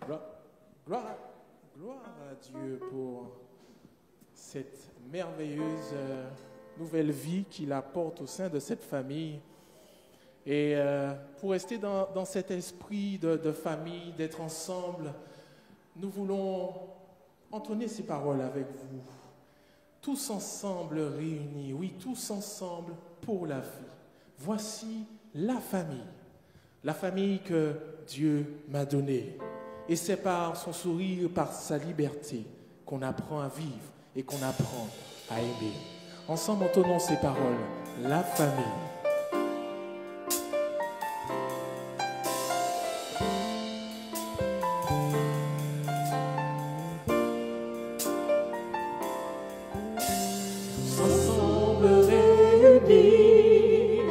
Gloire, gloire, gloire à Dieu pour cette merveilleuse nouvelle vie qu'il apporte au sein de cette famille. Et pour rester dans cet esprit de famille, d'être ensemble, nous voulons entonner ces paroles avec vous. Tous ensemble réunis, oui, tous ensemble pour la vie. Voici la famille que Dieu m'a donnée. Et c'est par son sourire, par sa liberté, qu'on apprend à vivre et qu'on apprend à aimer. Ensemble, entonnons ces paroles. La famille. Tous ensemble réunis,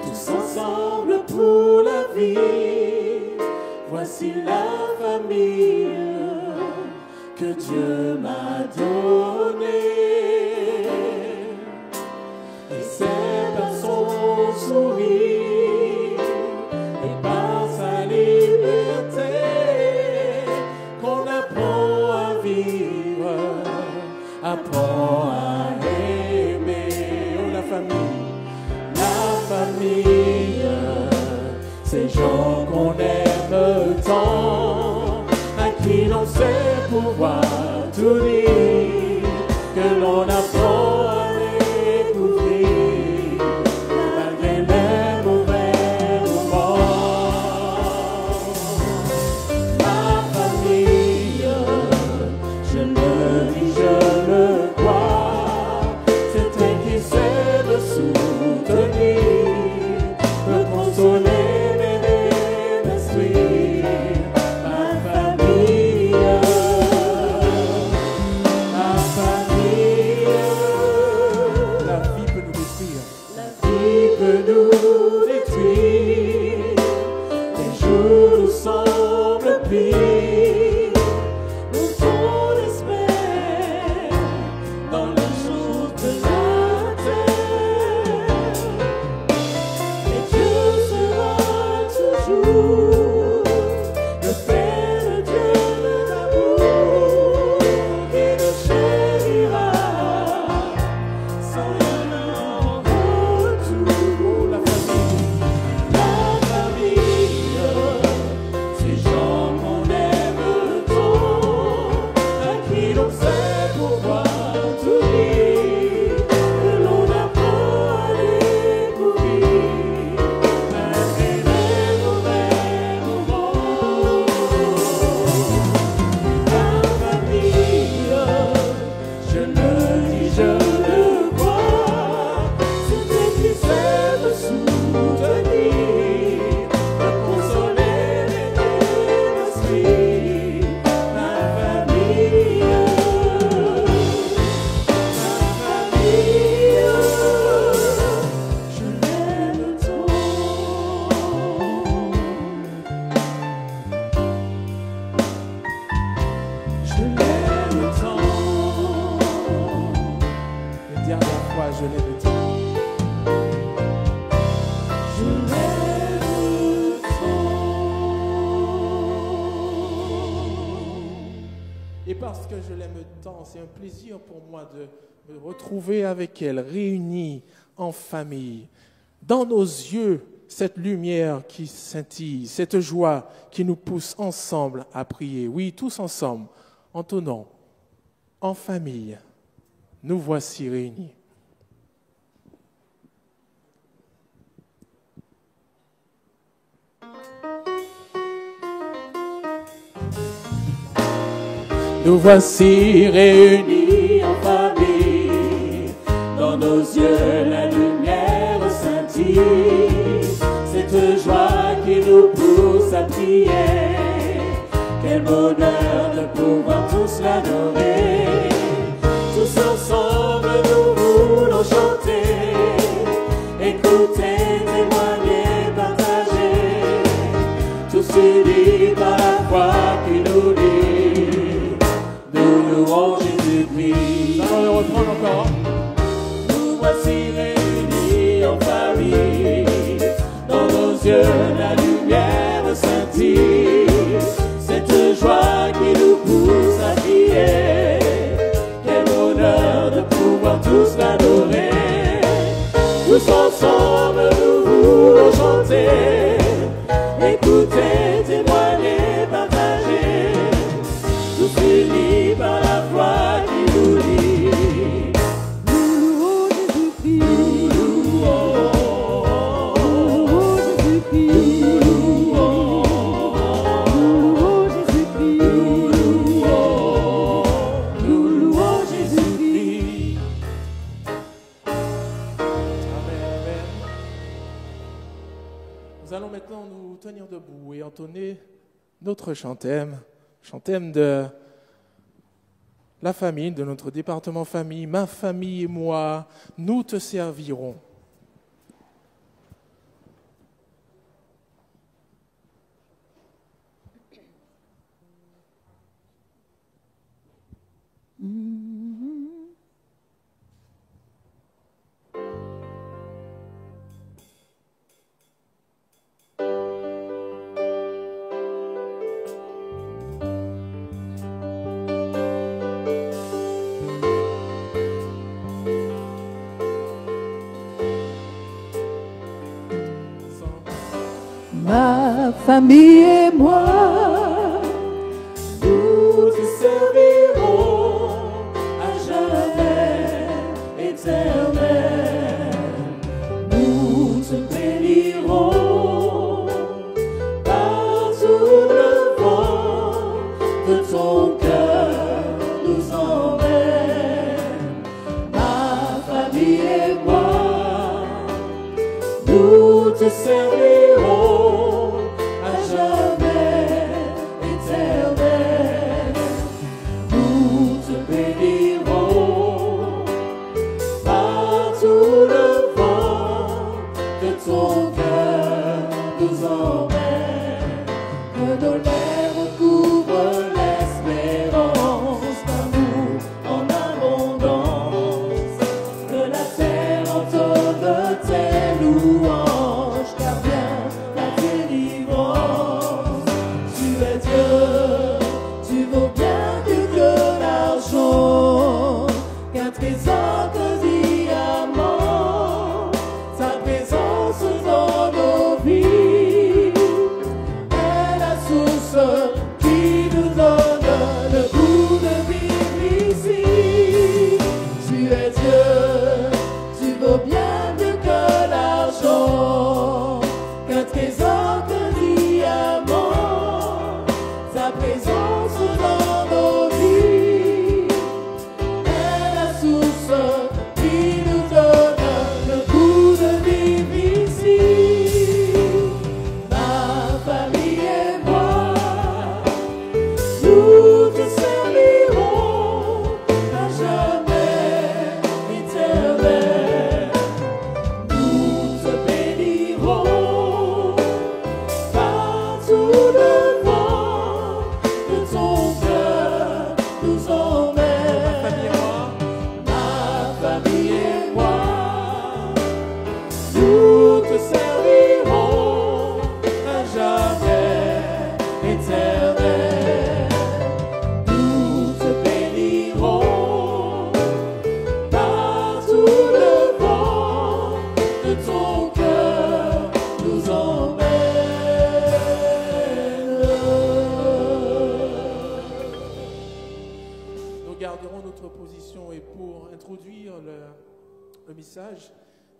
tous ensemble pour la vie. Voici la famille que Dieu m'a donnée. Et c'est par son sourire et par sa liberté qu'on apprend à vivre, apprend à aimer. Oh, la famille, ces gens qu'on aime tant, à qui l'on sait pouvoir tout dire, que l'on apprend à découvrir, malgré les mauvais moments. Ma famille, je le dis, je le crois, c'est elle qui sait me soutenir, me consoler. C'est un plaisir pour moi de me retrouver avec elle, réunis en famille. Dans nos yeux, cette lumière qui scintille, cette joie qui nous pousse ensemble à prier. Oui, tous ensemble, entonnons, en famille, nous voici réunis. Nous voici réunis en famille, dans nos yeux la lumière scintille, cette joie qui nous pousse à prier, quel bonheur de pouvoir tous l'adorer, tous ensemble nous voulons chanter, écouter, témoigner, partager, tous unis par la foi qui nous lie. Jésus-Christ. On le reprend encore. Nous voici réunis en famille, dans nos yeux la lumière scintille, cette entonner notre chantème de la famille, de notre département famille. Ma famille et moi, nous te servirons. Ma famille et moi, nous te servirons à jamais éternel. Nous te bénirons par tout le vent de ton cœur nous emmène. Ma famille et moi, nous te servirons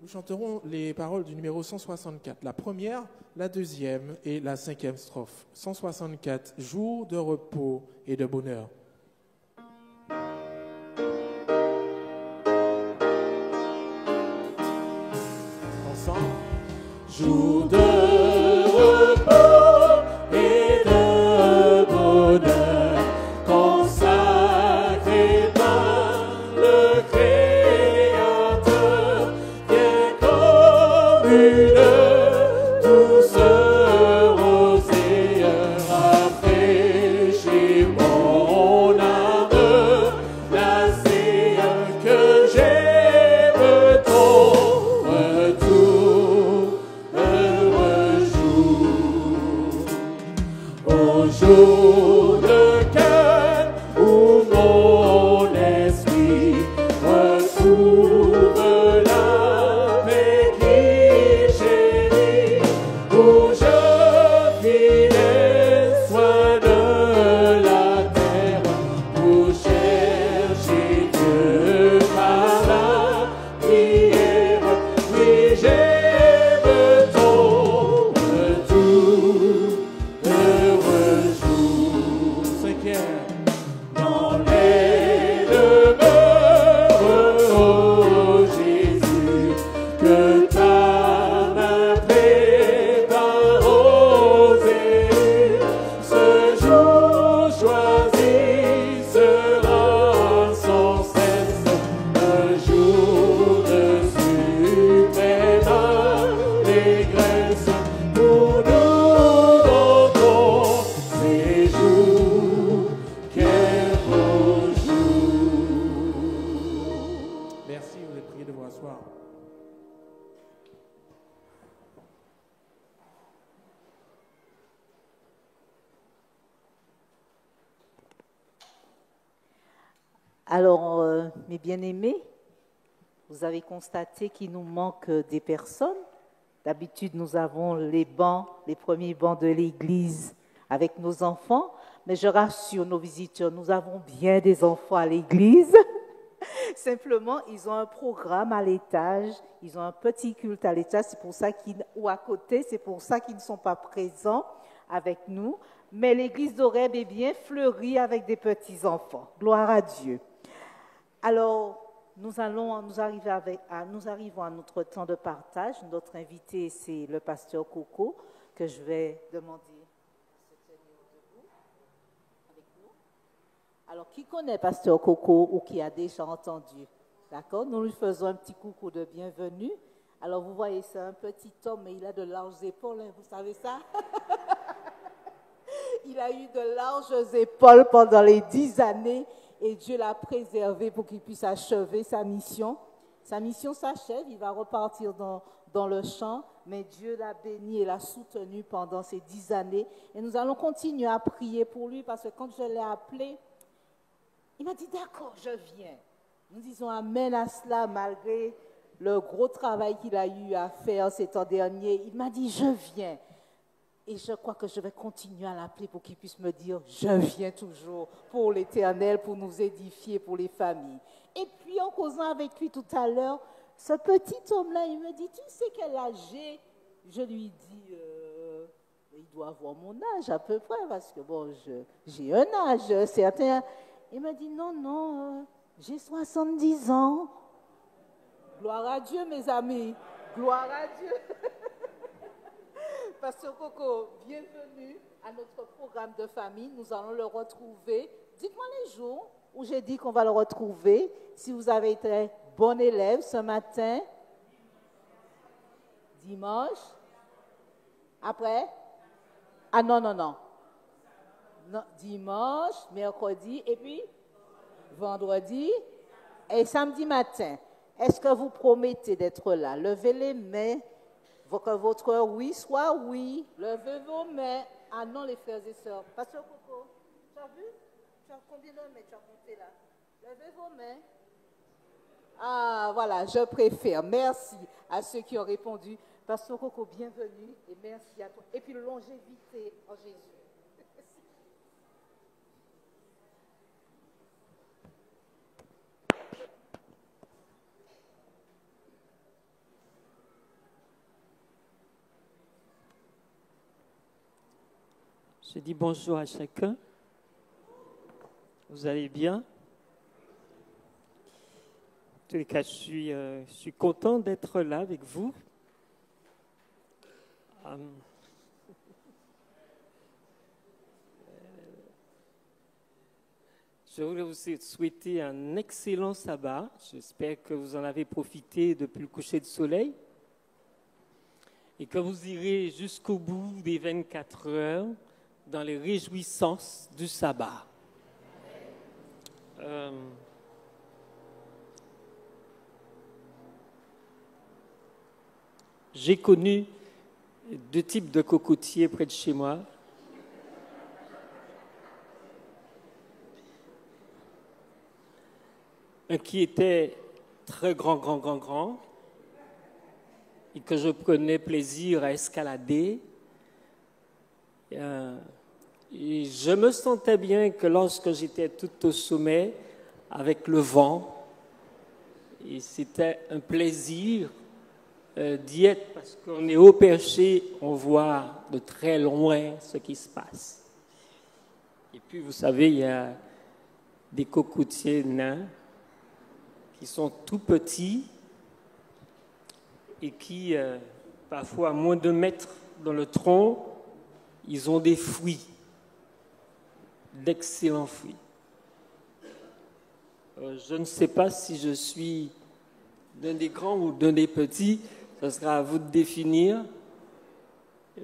nous chanterons les paroles du numéro 164, la première, la deuxième et la cinquième strophe. 164, jour de repos et de bonheur. Ensemble. Jour de repos et de bonheur, consacré par le Créateur, viens comme une douce rosée, rafraîchir mon âme, lassée que j'aime ton retour. Jour de cœur où mon esprit retrouve la paix qu'il chérit, où je vis les soins de la terre, pour chercher Dieu par la prière. Oui, j'aime ton retour. Alors, mes bien-aimés, vous avez constaté qu'il nous manque des personnes. D'habitude, nous avons les premiers bancs de l'église avec nos enfants. Mais je rassure nos visiteurs, nous avons bien des enfants à l'église. Simplement, ils ont un programme à l'étage, ils ont un petit culte à l'étage, c'est pour ça ou à côté, c'est pour ça qu'ils ne sont pas présents avec nous. Mais l'église d'Horeb est bien fleurie avec des petits-enfants. Gloire à Dieu. Alors, nous arrivons à notre temps de partage. Notre invité, c'est le pasteur Coco, que je vais demander de se tenir debout avec nous. Alors, qui connaît pasteur Coco ou qui a déjà entendu? D'accord? Nous lui faisons un petit coucou de bienvenue. Alors, vous voyez, c'est un petit homme, mais il a de larges épaules, hein, vous savez ça? Il a eu de larges épaules pendant les 10 années et Dieu l'a préservé pour qu'il puisse achever sa mission. Sa mission s'achève, il va repartir dans le champ, mais Dieu l'a béni et l'a soutenu pendant ces 10 années. Et nous allons continuer à prier pour lui parce que quand je l'ai appelé, il m'a dit « D'accord, je viens ». Nous disons amen à cela malgré le gros travail qu'il a eu à faire ces temps derniers. Il m'a dit « Je viens ». Et je crois que je vais continuer à l'appeler pour qu'il puisse me dire « Je viens toujours pour l'Éternel, pour nous édifier, pour les familles ». Et puis, en causant avec lui tout à l'heure, ce petit homme-là, il me dit « Tu sais quel âge j'ai ?» Je lui dis il doit avoir mon âge à peu près, parce que bon, j'ai un âge certain. Il me dit « Non, j'ai 70 ans. » Gloire à Dieu, mes amis. Gloire à Dieu. Pasteur Coco, bienvenue à notre programme de famille. Nous allons le retrouver. Dites-moi les jours où j'ai dit qu'on va le retrouver. Si vous avez été bon élève ce matin. Dimanche. Après? Ah non. Non, dimanche, mercredi, et puis vendredi et samedi matin. Est-ce que vous promettez d'être là? Levez les mains. Que votre oui soit oui. Levez vos mains. Ah non, les frères et sœurs. Pasteur Coco, tu as vu? Tu as combien de mains tu as compté là? Levez vos mains. Ah, voilà, je préfère. Merci à ceux qui ont répondu. Pasteur Coco, bienvenue et merci à toi. Et puis longévité en Jésus. Je dis bonjour à chacun. Vous allez bien? En tous les cas, je suis content d'être là avec vous. Je voulais vous souhaiter un excellent sabbat. J'espère que vous en avez profité depuis le coucher du soleil et que vous irez jusqu'au bout des 24 heures dans les réjouissances du sabbat. J'ai connu 2 types de cocotiers près de chez moi. Un qui était très grand, et que je prenais plaisir à escalader. Et je me sentais bien que lorsque j'étais tout au sommet, avec le vent, et c'était un plaisir d'y être, parce qu'on est haut perché, on voit de très loin ce qui se passe. Et puis, vous savez, il y a des cocotiers nains qui sont tout petits et qui, parfois à moins de mètres dans le tronc, ils ont des fruits, d'excellents fruits. Je ne sais pas si je suis d'un des grands ou d'un des petits, ce sera à vous de définir.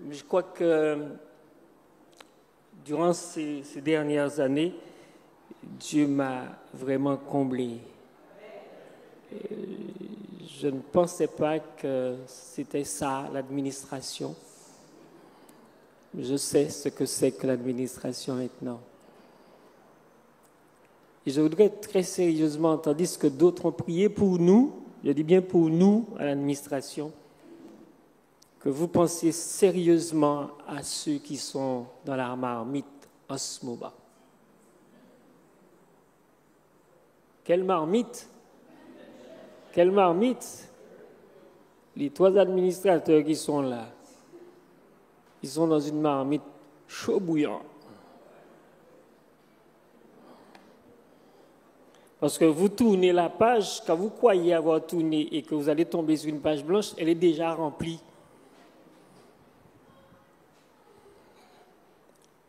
Mais je crois que durant ces dernières années, Dieu m'a vraiment comblé. Je ne pensais pas que c'était ça, l'administration. Je sais ce que c'est que l'administration maintenant. Et je voudrais très sérieusement, tandis que d'autres ont prié pour nous, je dis bien pour nous à l'administration, que vous pensiez sérieusement à ceux qui sont dans la marmite en ce moment. Quelle marmite? Quelle marmite? Les 3 administrateurs qui sont là, ils sont dans une marmite chaud bouillant. Parce que vous tournez la page, quand vous croyez avoir tourné et que vous allez tomber sur une page blanche, elle est déjà remplie.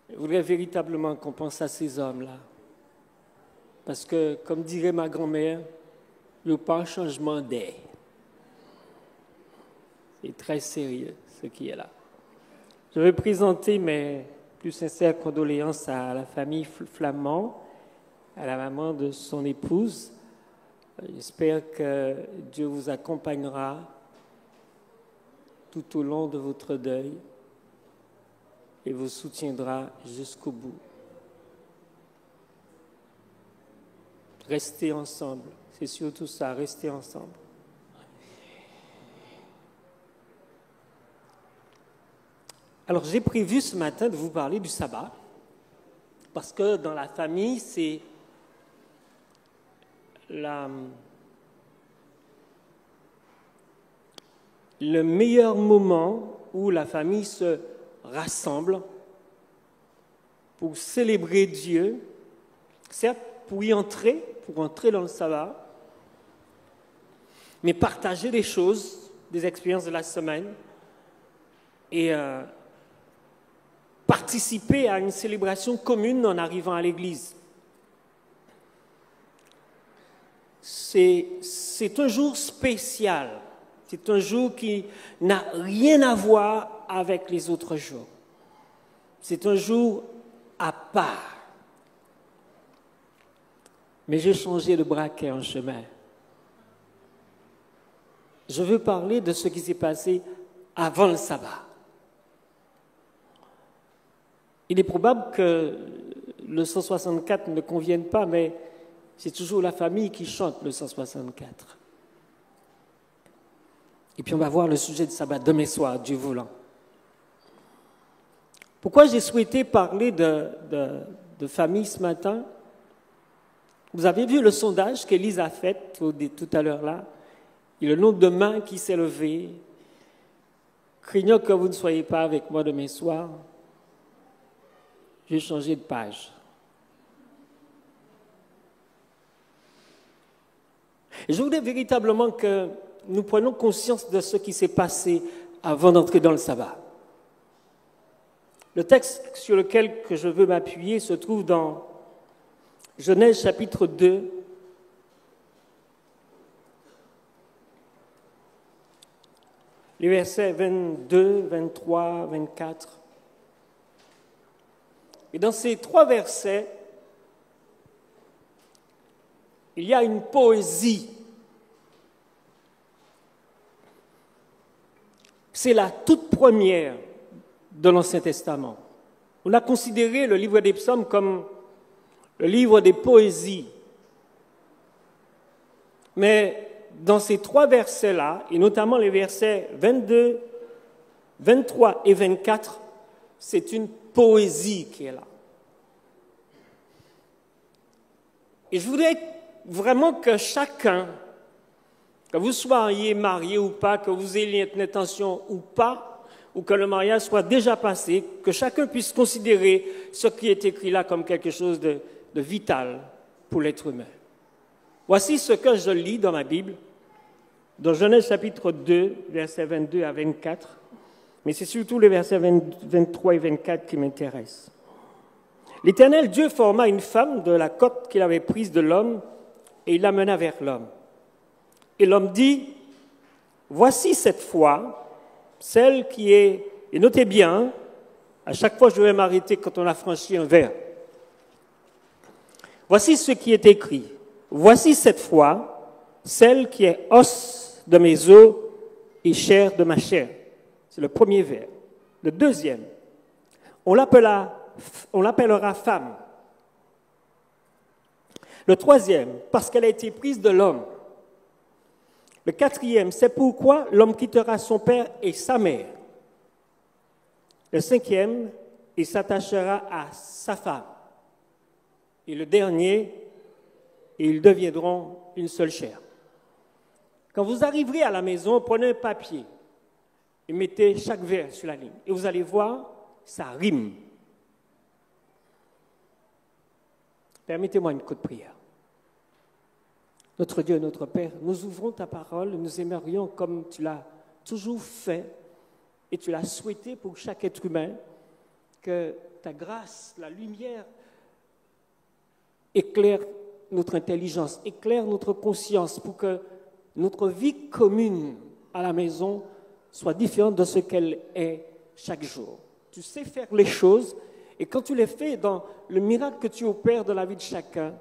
Je voudrais véritablement qu'on pense à ces hommes-là. Parce que, comme dirait ma grand-mère, il n'y a pas un changement d'air. C'est très sérieux, ce qui est là. Je vais présenter mes plus sincères condoléances à la famille Flamand, à la maman de son épouse. J'espère que Dieu vous accompagnera tout au long de votre deuil et vous soutiendra jusqu'au bout. Restez ensemble, c'est surtout ça, restez ensemble. Alors, j'ai prévu ce matin de vous parler du sabbat, parce que dans la famille, c'est le meilleur moment où la famille se rassemble pour célébrer Dieu, certes pour entrer dans le sabbat, mais partager des choses, des expériences de la semaine et participer à une célébration commune en arrivant à l'église. C'est un jour spécial. C'est un jour qui n'a rien à voir avec les autres jours. C'est un jour à part. Mais j'ai changé de braquet en chemin. Je veux parler de ce qui s'est passé avant le sabbat. Il est probable que le 164 ne convienne pas, mais c'est toujours la famille qui chante le 164. Et puis on va voir le sujet du sabbat demain soir, Dieu voulant. Pourquoi j'ai souhaité parler de famille ce matin? Vous avez vu le sondage qu'Élise a fait tout à l'heure là, et le nombre de mains qui s'est levé. Craignant que vous ne soyez pas avec moi demain soir, j'ai changé de page. Et je voudrais véritablement que nous prenions conscience de ce qui s'est passé avant d'entrer dans le sabbat. Le texte sur lequel je veux m'appuyer se trouve dans Genèse chapitre 2, les versets 22, 23, 24. Et dans ces 3 versets, il y a une poésie. C'est la toute première de l'Ancien Testament. On a considéré le livre des Psaumes comme le livre des poésies. Mais dans ces 3 versets-là, et notamment les versets 22, 23 et 24, c'est une poésie qui est là. Et je voudrais vraiment que chacun, que vous soyez marié ou pas, que vous ayez une intention ou pas, ou que le mariage soit déjà passé, que chacun puisse considérer ce qui est écrit là comme quelque chose de vital pour l'être humain. Voici ce que je lis dans ma Bible, dans Genèse chapitre 2, versets 22 à 24, mais c'est surtout les versets 23 et 24 qui m'intéressent. L'Éternel Dieu forma une femme de la côte qu'il avait prise de l'homme et il l'amena vers l'homme. Et l'homme dit, « Voici cette fois celle qui est... » Et notez bien, à chaque fois je vais m'arrêter quand on a franchi un vers. « Voici ce qui est écrit. Voici cette fois celle qui est os de mes os et chair de ma chair. » C'est le premier vers. Le deuxième, on l'appellera femme. Le troisième, parce qu'elle a été prise de l'homme. Le quatrième, c'est pourquoi l'homme quittera son père et sa mère. Le cinquième, il s'attachera à sa femme. Et le dernier, ils deviendront une seule chair. Quand vous arriverez à la maison, prenez un papier et mettez chaque vers sur la ligne. Et vous allez voir, ça rime. Permettez-moi une courte prière. Notre Dieu et notre Père, nous ouvrons ta parole, nous aimerions comme tu l'as toujours fait et tu l'as souhaité pour chaque être humain, que ta grâce, la lumière éclaire notre intelligence, éclaire notre conscience pour que notre vie commune à la maison soit différente de ce qu'elle est chaque jour. Tu sais faire les choses et quand tu les fais dans le miracle que tu opères dans la vie de chacun,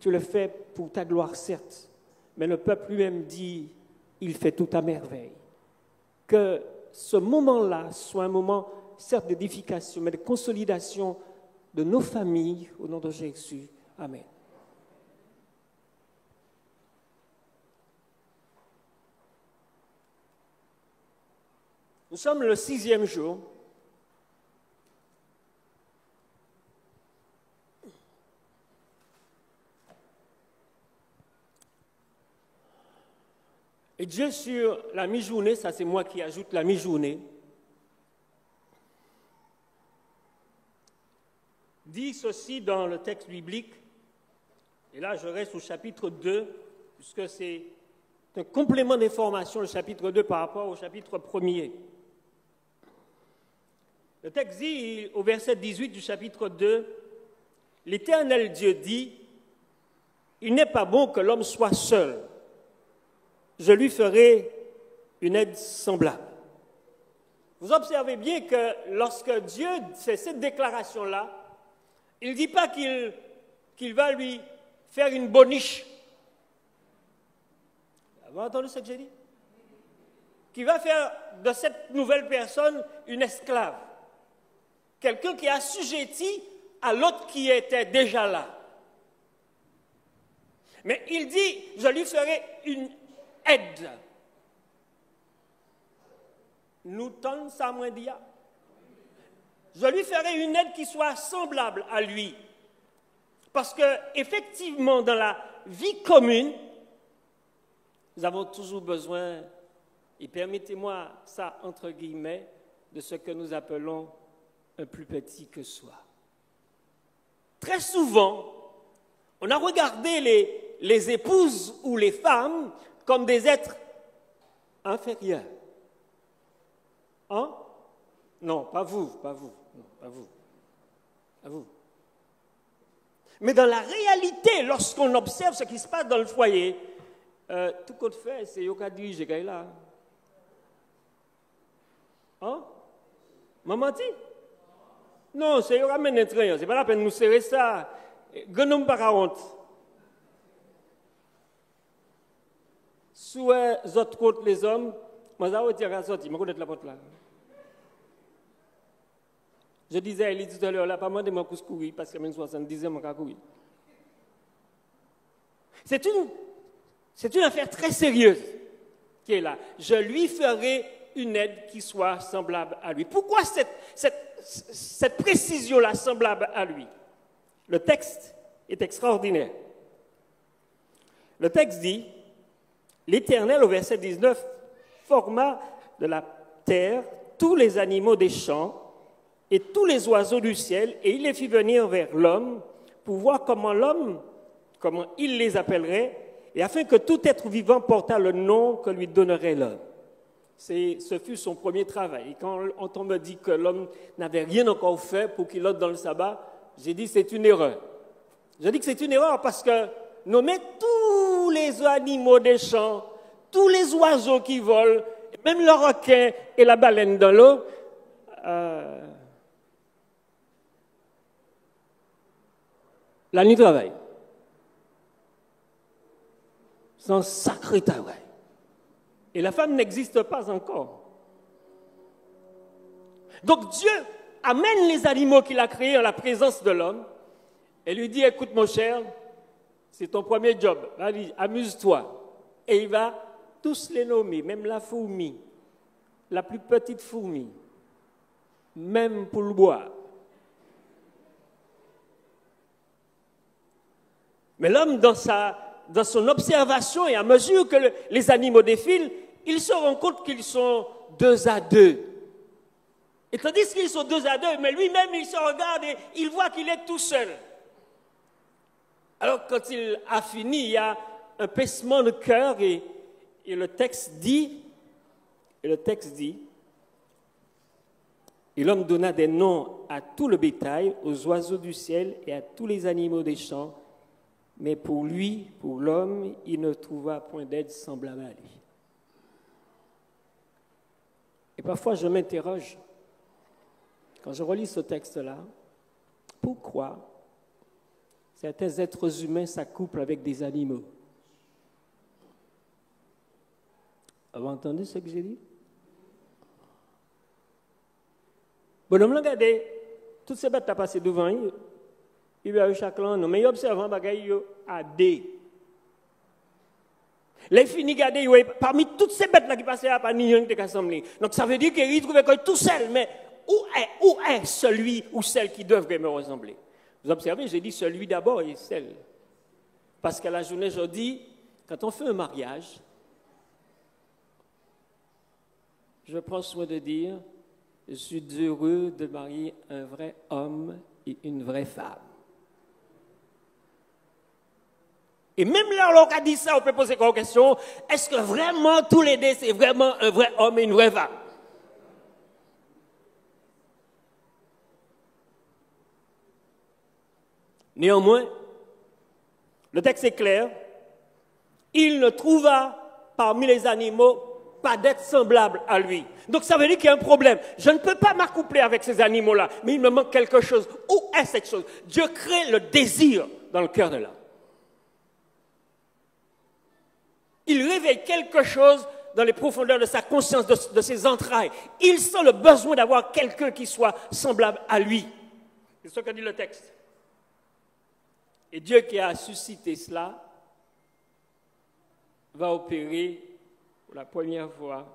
tu le fais pour ta gloire, certes, mais le peuple lui-même dit, il fait tout à merveille. Que ce moment-là soit un moment, certes, d'édification, mais de consolidation de nos familles, au nom de Jésus. Amen. Nous sommes le 6e jour. Et Dieu, sur la mi-journée, ça c'est moi qui ajoute la mi-journée, dit ceci dans le texte biblique, et là je reste au chapitre 2, puisque c'est un complément d'information, le chapitre 2 par rapport au chapitre 1er. Le texte dit, au verset 18 du chapitre 2, « L'Éternel Dieu dit, il n'est pas bon que l'homme soit seul. Je lui ferai une aide semblable. » Vous observez bien que lorsque Dieu fait cette déclaration-là, il ne dit pas qu'il va lui faire une boniche. Vous avez entendu ce que j'ai dit? Qu'il va faire de cette nouvelle personne une esclave. Quelqu'un qui est assujetti à l'autre qui était déjà là. Mais il dit, je lui ferai une aide. Nous tendons ça moins dire. Je lui ferai une aide qui soit semblable à lui. Parce que, effectivement, dans la vie commune, nous avons toujours besoin, et permettez-moi ça entre guillemets, de ce que nous appelons un plus petit que soi. Très souvent, on a regardé les épouses ou les femmes comme des êtres inférieurs. Hein? Non, pas vous. Mais dans la réalité, lorsqu'on observe ce qui se passe dans le foyer, tout compte fait, c'est Yoka dirige là. Hein? Maman dit? Non, c'est Yoka mène train, c'est pas la peine de nous serrer ça. Grenouille par honte. Sous les autres côtés, les hommes, moi, je vais tirer à sortir, je vais la porte là. Je disais à Elie tout à l'heure, là, pas moi de moi pour courir, parce que même 70 ans, je vais courir. C'est une affaire très sérieuse qui est là. Je lui ferai une aide qui soit semblable à lui. Pourquoi cette précision-là semblable à lui? Le texte est extraordinaire. Le texte dit, l'Éternel, au verset 19, forma de la terre tous les animaux des champs et tous les oiseaux du ciel, et il les fit venir vers l'homme pour voir comment il les appellerait, et afin que tout être vivant portât le nom que lui donnerait l'homme. Ce fut son premier travail. Et quand on me dit que l'homme n'avait rien encore fait pour qu'il ôte dans le sabbat, j'ai dit c'est une erreur. Je dis que c'est une erreur parce que nommer tous les animaux des champs, tous les oiseaux qui volent, même le requin et la baleine dans l'eau, la nuit travail. C'est un sacré travail. Et la femme n'existe pas encore. Donc Dieu amène les animaux qu'il a créés en la présence de l'homme et lui dit, écoute mon cher, C'est ton premier job. Allez, amuse-toi. Et il va tous les nommer, même la fourmi, la plus petite fourmi, même pour le bois. Mais l'homme, dans son observation, et à mesure que les animaux défilent, il se rend compte qu'ils sont 2 à 2. Et tandis qu'ils sont 2 à 2, mais lui-même, il se regarde et il voit qu'il est tout seul. Alors, quand il a fini, il y a un pincement de cœur et le texte dit, et l'homme donna des noms à tout le bétail, aux oiseaux du ciel et à tous les animaux des champs, mais pour lui, pour l'homme, il ne trouva point d'aide semblable à lui. Et parfois, je m'interroge, quand je relis ce texte-là, pourquoi certains êtres humains s'accouplent avec des animaux? Avez-vous entendu ce que j'ai dit? Bonhomme, regardez, toutes ces bêtes qui passé devant lui, il y a eu chacun, mais il observe un bagage à D. Les finis garder, parmi toutes ces bêtes-là qui passaient à pas ni un qui assemblé. Donc ça veut dire qu'il trouvait tout seul, mais où est celui ou celle qui devrait me ressembler? Vous observez, j'ai dit celui d'abord et celle. Parce qu'à la journée, je dis, quand on fait un mariage, je prends soin de dire, je suis heureux de marier un vrai homme et une vraie femme. Et même là, on a dit ça, on peut poser comme question, est-ce que vraiment tous les deux, c'est vraiment un vrai homme et une vraie femme? Néanmoins, le texte est clair, il ne trouva parmi les animaux pas d'être semblable à lui. Donc ça veut dire qu'il y a un problème. Je ne peux pas m'accoupler avec ces animaux-là, mais il me manque quelque chose. Où est cette chose? Dieu crée le désir dans le cœur de l'homme. Il réveille quelque chose dans les profondeurs de sa conscience, de ses entrailles. Il sent le besoin d'avoir quelqu'un qui soit semblable à lui. C'est ce que dit le texte. Et Dieu qui a suscité cela va opérer pour la première fois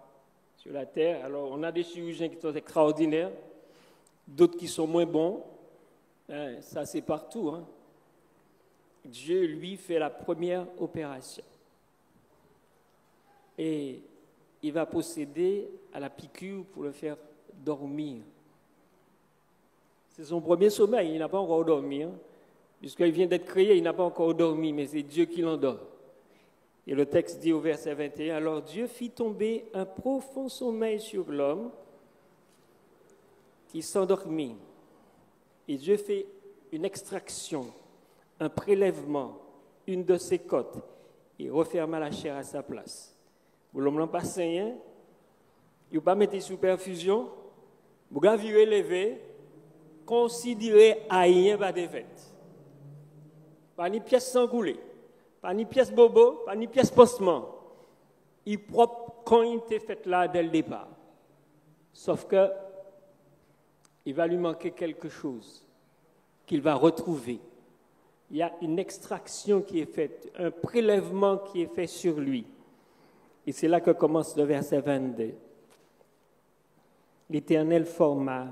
sur la terre. Alors, on a des chirurgiens qui sont extraordinaires, d'autres qui sont moins bons. Ça, c'est partout. Hein. Dieu, lui, fait la première opération. Et il va procéder à la piqûre pour le faire dormir. C'est son premier sommeil, il n'a pas encore dormi. Hein. Puisqu'il vient d'être créé, il n'a pas encore dormi, mais c'est Dieu qui l'endort. Et le texte dit au verset 21, « Alors Dieu fit tomber un profond sommeil sur l'homme qui s'endormit. Et Dieu fait une extraction, un prélèvement, une de ses côtes, et referma la chair à sa place. Vous l'homme n'a pas saigné, il n'a pas mis sous perfusion, vous avez levé, considéré à rien pas de fait. Pas ni pièce sangoulée, pas ni pièce bobo, pas ni pièce pansement. Il est propre quand il était fait là dès le départ. Sauf que il va lui manquer quelque chose qu'il va retrouver. Il y a une extraction qui est faite, un prélèvement qui est fait sur lui. Et c'est là que commence le verset 22. L'Éternel forma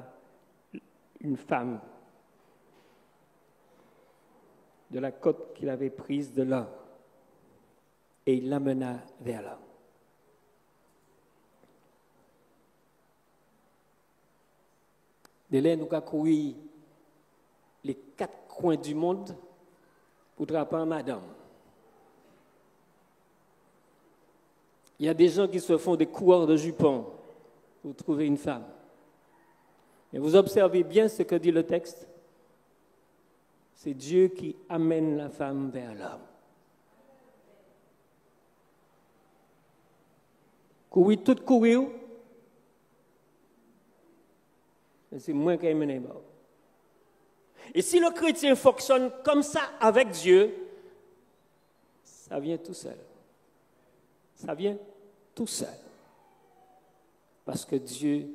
une femme de la côte qu'il avait prise de l'homme, et il l'amena vers l'homme. De là, nous avons couru les 4 coins du monde pour attraper madame. Il y a des gens qui se font des coureurs de jupons pour trouver une femme. Et vous observez bien ce que dit le texte. C'est Dieu qui amène la femme vers l'homme. Courir, tout courir, c'est moi qui amène. Et si le chrétien fonctionne comme ça avec Dieu, ça vient tout seul. Ça vient tout seul. Parce que Dieu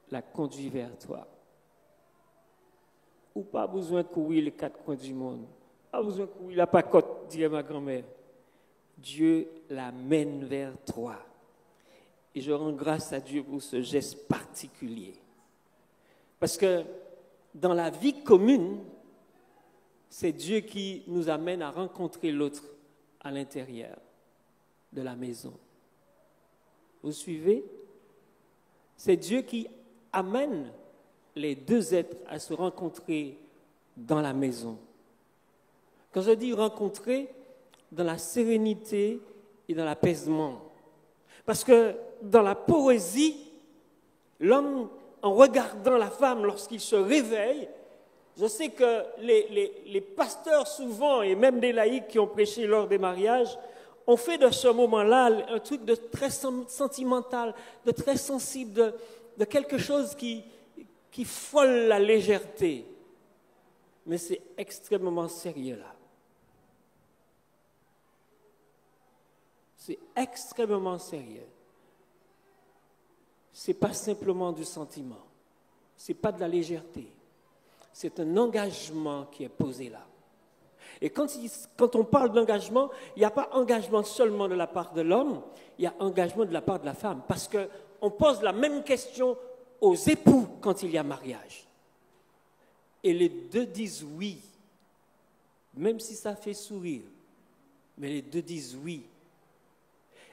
l'a conduit vers toi. Ou pas besoin de courir les 4 coins du monde. pas besoin de courir la pacotte, dirait ma grand-mère. Dieu l'amène vers toi. Et je rends grâce à Dieu pour ce geste particulier. Parce que dans la vie commune, c'est Dieu qui nous amène à rencontrer l'autre à l'intérieur de la maison. Vous suivez? C'est Dieu qui amène les deux êtres à se rencontrer dans la maison. Quand je dis rencontrer, dans la sérénité et dans l'apaisement. Parce que dans la poésie, l'homme, en regardant la femme lorsqu'il se réveille, je sais que les pasteurs souvent, et même des laïcs qui ont prêché lors des mariages, ont fait de ce moment-là un truc de très sentimental, de très sensible, de quelque chose qui frôle la légèreté. Mais c'est extrêmement sérieux là. C'est extrêmement sérieux. Ce n'est pas simplement du sentiment. Ce n'est pas de la légèreté. C'est un engagement qui est posé là. Et quand on parle d'engagement, il n'y a pas engagement seulement de la part de l'homme, il y a engagement de la part de la femme. Parce qu'on pose la même question aux époux quand il y a mariage. Et les deux disent oui, même si ça fait sourire. Mais les deux disent oui.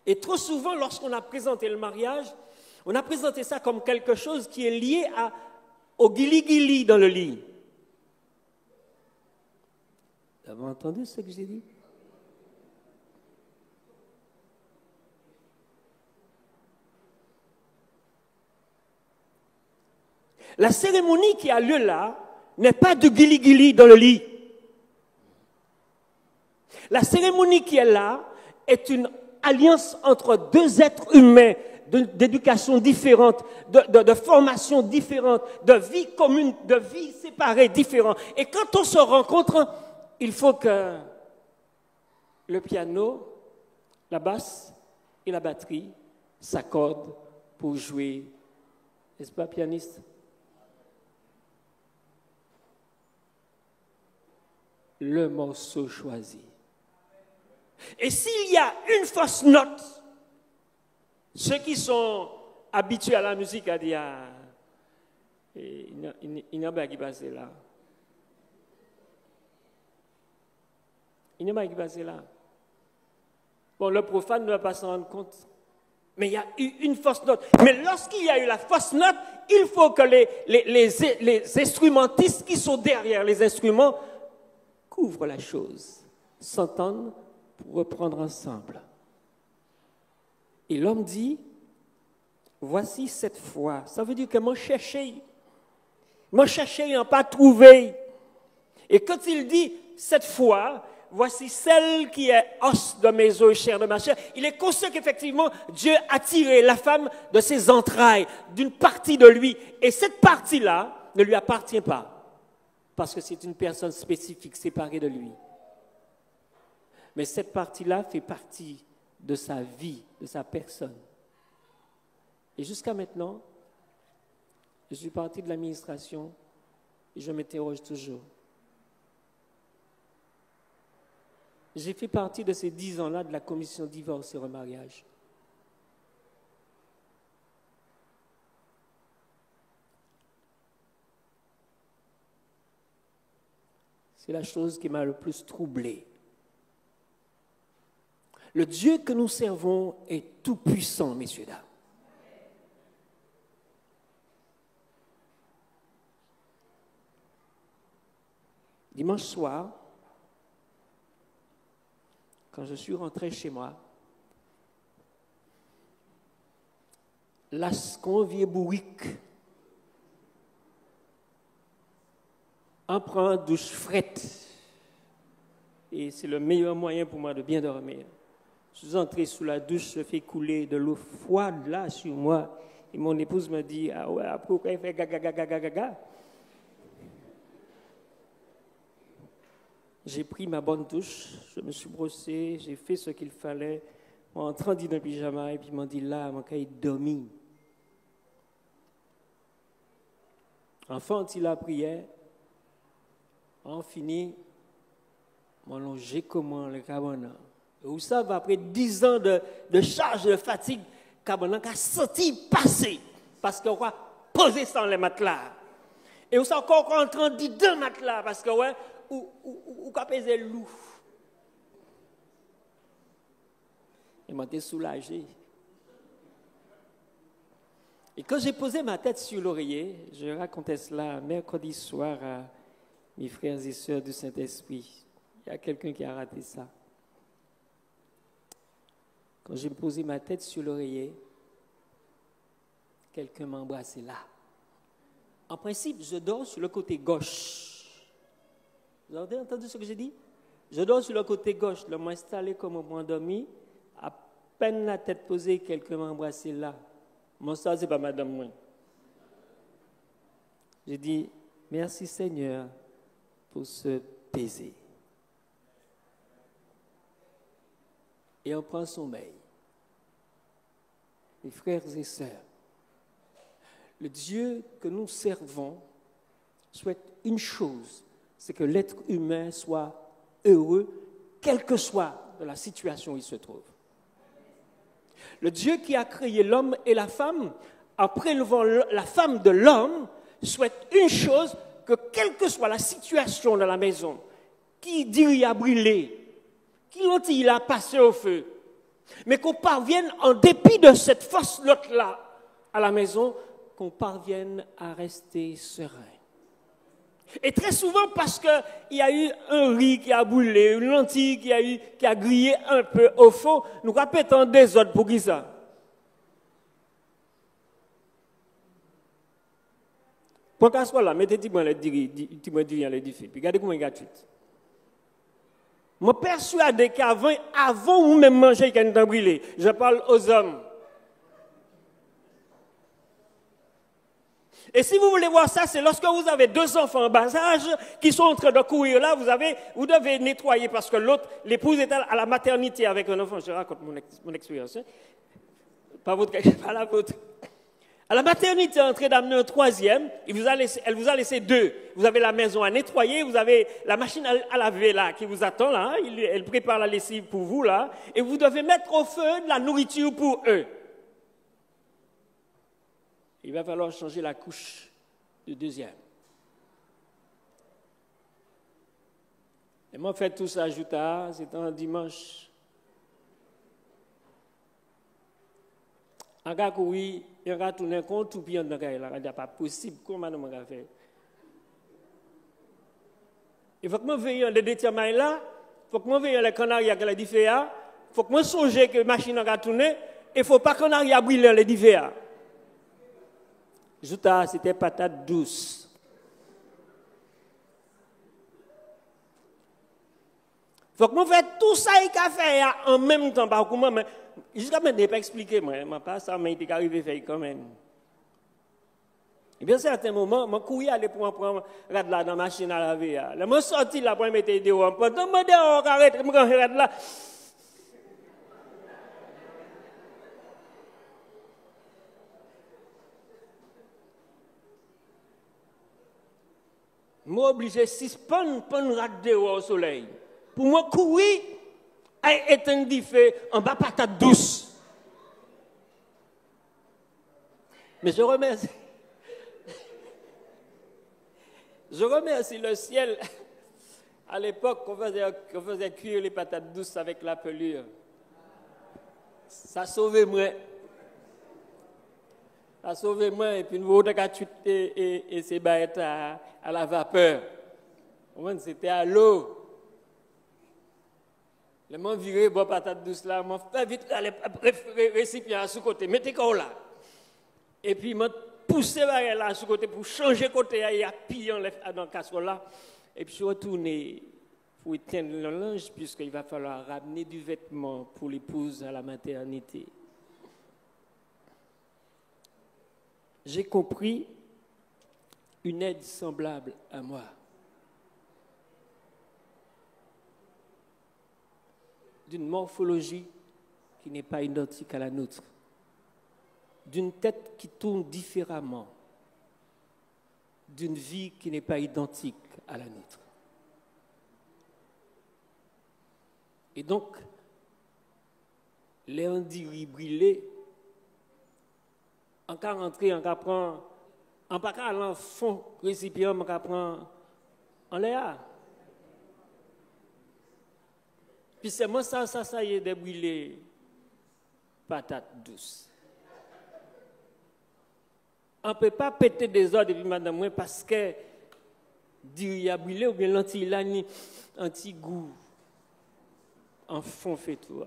Et trop souvent, lorsqu'on a présenté le mariage, on a présenté ça comme quelque chose qui est lié au guili-guili dans le lit. Vous avez entendu ce que j'ai dit? La cérémonie qui a lieu là n'est pas de guili-guili dans le lit. La cérémonie qui est là est une alliance entre deux êtres humains d'éducation différente, de formation différente, de vie commune, de vie séparée différente. Et quand on se rencontre, il faut que le piano, la basse et la batterie s'accordent pour jouer. N'est-ce pas, pianiste? Le morceau choisi. Et s'il y a une fausse note, ceux qui sont habitués à la musique à dire il n'y a pas qui passe là. Il n'y a pas qui passe là. Bon, le profane ne va pas s'en rendre compte. Mais il y a eu une fausse note. Mais lorsqu'il y a eu la fausse note, il faut que les instrumentistes qui sont derrière les instruments couvrent la chose, s'entendent pour reprendre ensemble. Et l'homme dit, voici cette fois. Ça veut dire que moi cherché, il n'a pas trouvé. Et quand il dit cette fois, voici celle qui est os de mes os et chair de ma chair, il est conscient qu'effectivement, Dieu a tiré la femme de ses entrailles, d'une partie de lui. Et cette partie-là ne lui appartient pas, parce que c'est une personne spécifique, séparée de lui. Mais cette partie-là fait partie de sa vie, de sa personne. Et jusqu'à maintenant, je suis parti de l'administration et je m'interroge toujours. J'ai fait partie de ces 10 ans-là de la commission divorce et remariage. C'est la chose qui m'a le plus troublé. Le Dieu que nous servons est tout-puissant, messieurs, dames. Dimanche soir, quand je suis rentré chez moi, lascon vieux bourrique, en prend douche frette. Et c'est le meilleur moyen pour moi de bien dormir. Je suis entré sous la douche, je fais couler de l'eau froide là sur moi. Et mon épouse me dit, ah ouais, pourquoi il fait gaga, gaga, gaga, gaga? J'ai pris ma bonne douche, je me suis brossé, j'ai fait ce qu'il fallait. En entrant dans le pyjama, et puis ils m'ont dit là, mon cahier dormi. Enfant, il a prié, on finit, Mon nom, j'ai comment le cabana. Vous savez, après 10 ans de charge de fatigue, cabana a senti passer. Parce qu'on va poser ça dans les matelas. Et vous savez encore en train de dire deux matelas. Parce que, ouais, ou qu'a pesé le loup. Et m'a été soulagé. Et quand j'ai posé ma tête sur l'oreiller, je racontais cela mercredi soir à mes frères et sœurs du Saint-Esprit. Il y a quelqu'un qui a raté ça. Quand j'ai posé ma tête sur l'oreiller, quelqu'un m'a embrassé là. En principe, je dors sur le côté gauche. Vous avez entendu ce que j'ai dit? Je dors sur le côté gauche. Je m'ai installé comme un endormi. À peine la tête posée, quelqu'un m'a embrassé là. Mon sort, ce n'est pas madame moi. J'ai dit, merci Seigneur pour ce baiser. Et on prend sommeil. Mes frères et sœurs, le Dieu que nous servons souhaite une chose, c'est que l'être humain soit heureux, quelle que soit la situation où il se trouve. Le Dieu qui a créé l'homme et la femme, en prélevant la femme de l'homme, souhaite une chose, que quelle que soit la situation dans la maison, qui dit il a brûlé, qui l'autre il a passé au feu, mais qu'on parvienne, en dépit de cette force là à la maison, qu'on parvienne à rester serein. Et très souvent, parce qu'il y a eu un riz qui a brûlé, une lentille qui a grillé un peu au fond, nous répétons des autres pour qui ça? Pour qu'à soit là, mettez-moi les dirigeants, les défis, puis regardez comment il y a gratuit. Je suis persuadé qu'avant vous même manger, il y a une brûlé. Je parle aux hommes. Et si vous voulez voir ça, c'est lorsque vous avez deux enfants en bas âge qui sont en train de courir là, vous devez nettoyer parce que l'autre, l'épouse est à la maternité avec un enfant. Je raconte mon expérience. Hein. Pas la vôtre. À la maternité, en train d'amener un troisième, elle vous a laissé deux. Vous avez la maison à nettoyer, vous avez la machine à laver là qui vous attend là. Elle prépare la lessive pour vous là. Et vous devez mettre au feu de la nourriture pour eux. Il va falloir changer la couche du deuxième. Et moi, fait tout ça, c'était un dimanche. En cas où il y a tourné compte, tout bien dans le cas, il n'est pas possible. Comment on va faire? Il faut que je veille les détermins là, il faut que je veille les canaries qui ont dit il faut que je songe que la machine a tourné, et il ne faut pas qu'on aille à brûler les divers. Jouta, c'était patate douce. Faut que je fasse tout ça et qu'a fait en même temps. Par contre, mais jusqu'à maintenant, je n'ai pas expliqué. Moi, pas ça, mais il est arrivé à faire quand même. Et bien, à certains moments, je courais aller pour prendre là dans la machine à laver. Je suis sorti là pour me mettre dehors. Pendant que je dehors, arrête, je me rends là. Je suis obligé de suspendre au soleil. Pour moi, courir et éteindre du feu en bas patate douce. Mais je remercie. Je remercie le ciel. À l'époque, on faisait cuire les patates douces avec la pelure. Ça sauvait moi. Ça sauvait moi. Et puis, nous avons et ces bêtes à la vapeur. C'était à l'eau. Je m'en viré, bon patate douce là, je fais vite le récipient à sous-côté, mettez quoi là. Et puis, je poussé là sous côté pour changer côté et à piller dans la casserole là. Et puis, je suis retourné pour éteindre le linge, puisqu'il va falloir ramener du vêtement pour l'épouse à la maternité. J'ai compris une aide semblable à moi. D'une morphologie qui n'est pas identique à la nôtre, d'une tête qui tourne différemment, d'une vie qui n'est pas identique à la nôtre. Et donc, les ondiri brûlés, en cas rentrer, en cas prendre, en pas qu'à l'enfant récipient, en cas prendre en l'air. Puis c'est moi ça y est, des brûlés patates douces. On ne peut pas péter des ordres depuis madame moi parce que il y a brûlé ou bien l'anti anti-goût en fond fait tout.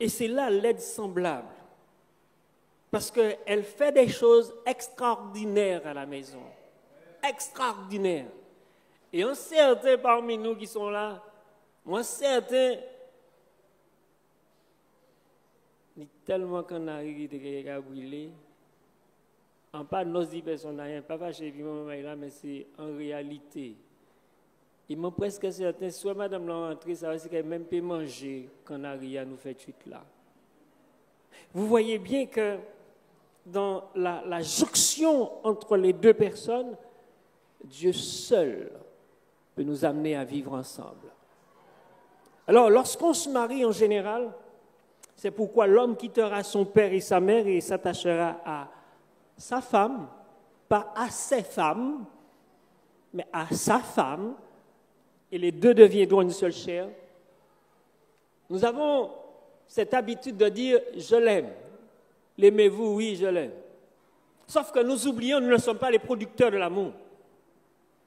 Et c'est là l'aide semblable. Parce qu'elle fait des choses extraordinaires à la maison. Extraordinaires. Et un certain parmi nous qui sont là, moi certain, tellement qu'on arrive à brûler, en pas nos personnes, pas fâché, mais c'est en réalité. Ils m'ont presque certain, soit madame l'a rentré, ça va dire qu'elle même peut manger quand arrive à nous faire suite là. Vous voyez bien que dans la jonction entre les deux personnes, Dieu seul peut nous amener à vivre ensemble. Alors, lorsqu'on se marie en général, c'est pourquoi l'homme quittera son père et sa mère et s'attachera à sa femme, pas à ses femmes, mais à sa femme, et les deux deviendront une seule chair. Nous avons cette habitude de dire « je l'aime ». L'aimez-vous? Oui, je l'aime. Sauf que nous oublions, nous ne sommes pas les producteurs de l'amour.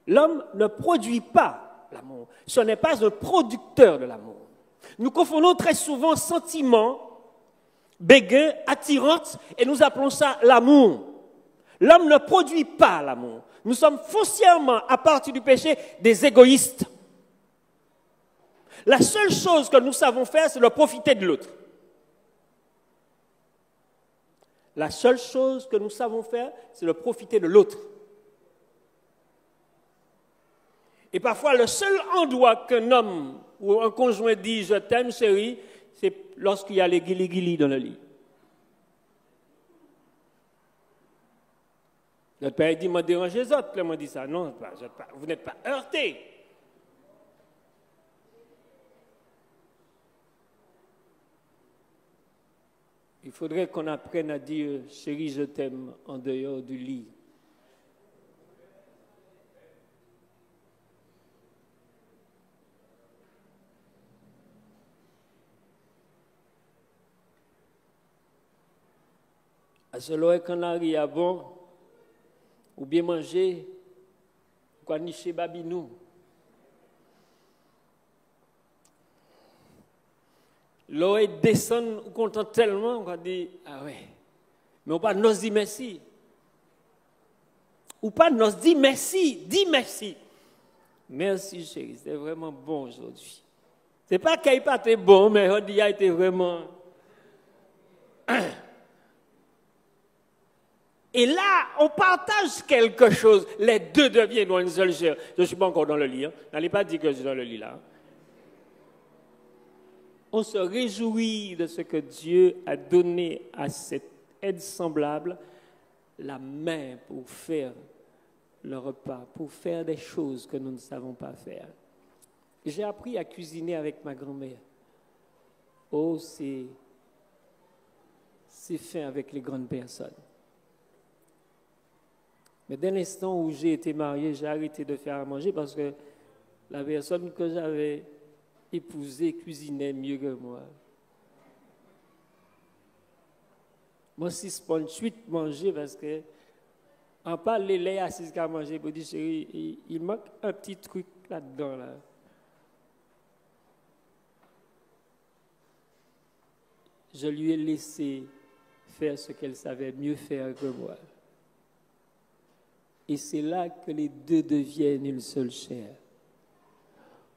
L'homme ne produit pas l'amour. Ce n'est pas un producteur de l'amour. Nous confondons très souvent sentiments, béguins, attirantes, et nous appelons ça l'amour. L'homme ne produit pas l'amour. Nous sommes foncièrement, à partir du péché, des égoïstes. La seule chose que nous savons faire, c'est de profiter de l'autre. La seule chose que nous savons faire, c'est de profiter de l'autre. Et parfois, le seul endroit qu'un homme ou un conjoint dit « je t'aime, chérie », c'est lorsqu'il y a les guili-guili dans le lit. Notre père dit « m'a dérangé les autres », moi dit ça. Non, vous n'êtes pas heurté. Il faudrait qu'on apprenne à dire « chérie, je t'aime » en dehors du lit. À ce moment qu'on arrive à bon, ou bien manger, quoi nicher babinou. L'eau descend, on content tellement, on va dire, ah ouais, mais on pas nous dit merci. Ou pas nous dit merci, dis merci. Merci chérie, c'était vraiment bon aujourd'hui. C'est pas qu'il n'a pas été bon, mais il a été vraiment... Et là, on partage quelque chose. Les deux deviennent une seule chair. Je ne suis pas encore dans le lit. N'allez pas dire que je suis dans le lit là. On se réjouit de ce que Dieu a donné à cette aide semblable, la main pour faire le repas, pour faire des choses que nous ne savons pas faire. J'ai appris à cuisiner avec ma grand-mère. Oh, c'est fait avec les grandes personnes. Mais dès l'instant où j'ai été marié, j'ai arrêté de faire à manger parce que la personne que j'avais épousée cuisinait mieux que moi. Moi, si je prends suite manger parce que en parle les laits assis à manger, je dis chérie, il manque un petit truc là-dedans là. Je lui ai laissé faire ce qu'elle savait mieux faire que moi. Et c'est là que les deux deviennent une seule chair.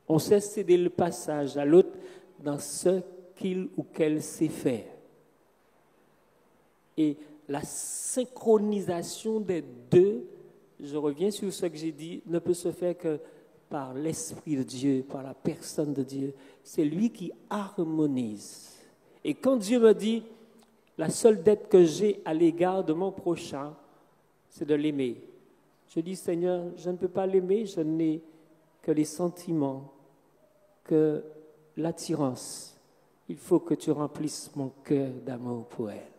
On sait céder le passage à l'autre dans ce qu'il ou qu'elle sait faire. Et la synchronisation des deux, je reviens sur ce que j'ai dit, ne peut se faire que par l'Esprit de Dieu, par la personne de Dieu. C'est lui qui harmonise. Et quand Dieu me dit, la seule dette que j'ai à l'égard de mon prochain, c'est de l'aimer. Je dis, Seigneur, je ne peux pas l'aimer, je n'ai que les sentiments que l'attirance, il faut que tu remplisses mon cœur d'amour pour elle.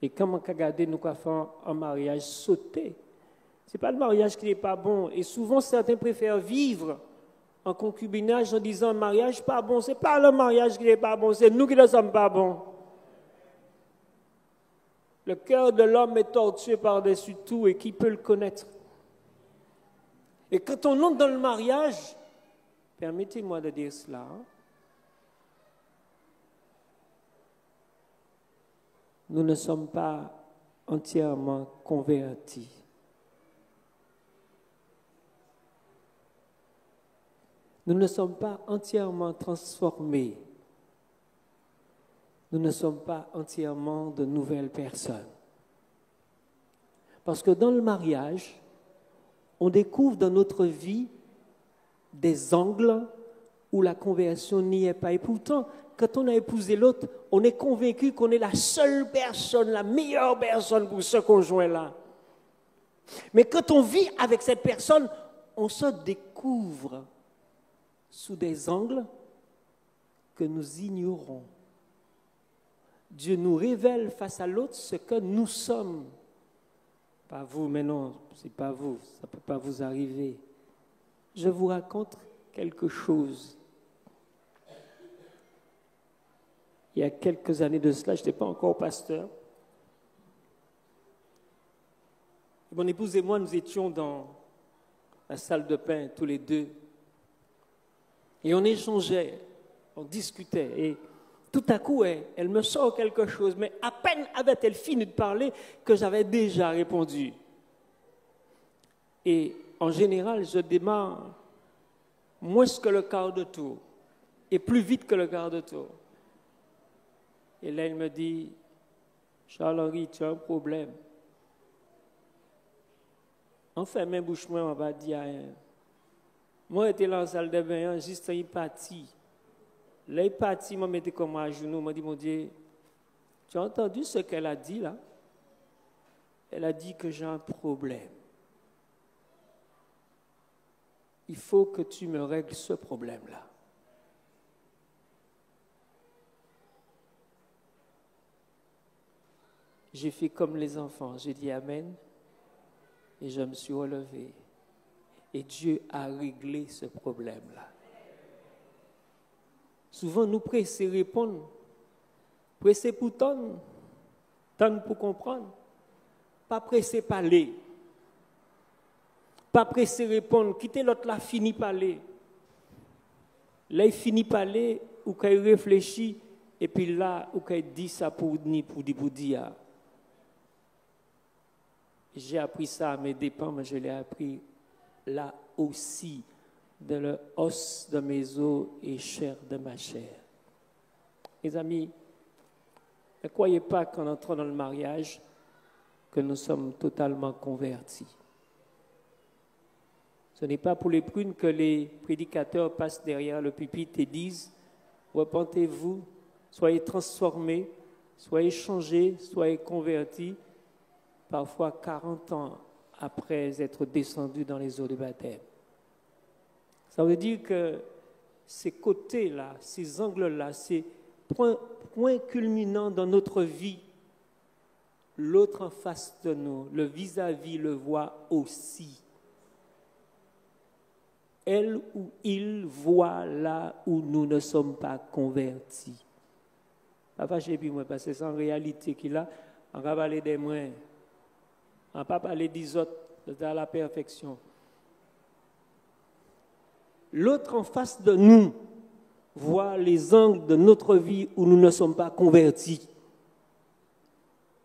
Et quand on regarde, nous faisons un mariage sauté. Ce n'est pas le mariage qui n'est pas bon. Et souvent, certains préfèrent vivre en concubinage en disant le mariage pas bon. Ce n'est pas le mariage qui n'est pas bon, c'est nous qui ne sommes pas bons. Le cœur de l'homme est tortueux par-dessus tout, et qui peut le connaître? Et quand on entre dans le mariage, permettez-moi de dire cela, nous ne sommes pas entièrement convertis. Nous ne sommes pas entièrement transformés. Nous ne sommes pas entièrement de nouvelles personnes. Parce que dans le mariage, on découvre dans notre vie des angles où la conversion n'y est pas. Et pourtant, quand on a épousé l'autre, on est convaincu qu'on est la seule personne, la meilleure personne pour ce conjoint-là. Mais quand on vit avec cette personne, on se découvre sous des angles que nous ignorons. Dieu nous révèle face à l'autre ce que nous sommes. Pas vous, mais non, c'est pas vous, ça ne peut pas vous arriver. Je vous raconte quelque chose. Il y a quelques années de cela, je n'étais pas encore pasteur. Mon épouse et moi, nous étions dans la salle de bain, tous les deux. Et on échangeait, on discutait. Et tout à coup, elle me sort quelque chose. Mais à peine avait-elle fini de parler que j'avais déjà répondu. Et en général, je démarre moins que le quart de tour. Et plus vite que le quart de tour. Et là, elle me dit, Charles-Henri, tu as un problème. Enfin, même bouche moi, on va dire rien. Moi, j'étais dans la salle de bain, juste un parti. Là, il parti, moi, mettais comme à genoux, m'a dit, mon Dieu, tu as entendu ce qu'elle a dit là? Elle a dit que j'ai un problème. Il faut que tu me règles ce problème-là. J'ai fait comme les enfants, j'ai dit Amen, et je me suis relevé. Et Dieu a réglé ce problème-là. Souvent, nous pressés répondre, pressés pour tendre pour comprendre, pas pressés parler, pas pressés répondre, quitter l'autre là, fini parler. Là, il finit parler, ou quand il réfléchit, et puis là, ou quand il dit ça pour dire. J'ai appris ça à mes dépens, mais je l'ai appris là aussi, de l'os de mes os et chair de ma chair. Mes amis, ne croyez pas qu'en entrant dans le mariage, que nous sommes totalement convertis. Ce n'est pas pour les prunes que les prédicateurs passent derrière le pupitre et disent « Repentez-vous, soyez transformés, soyez changés, soyez convertis », parfois 40 ans après être descendus dans les eaux de baptême. Ça veut dire que ces côtés-là, ces angles-là, ces points culminants dans notre vie, l'autre en face de nous, le vis-à-vis le voit aussi. Elle ou il voit là où nous ne sommes pas convertis. Pas chez moi, parce que c'est en réalité qu'il a, on va parler des moins. On ne va pas parler des autres, à la perfection. L'autre en face de nous voit les angles de notre vie où nous ne sommes pas convertis.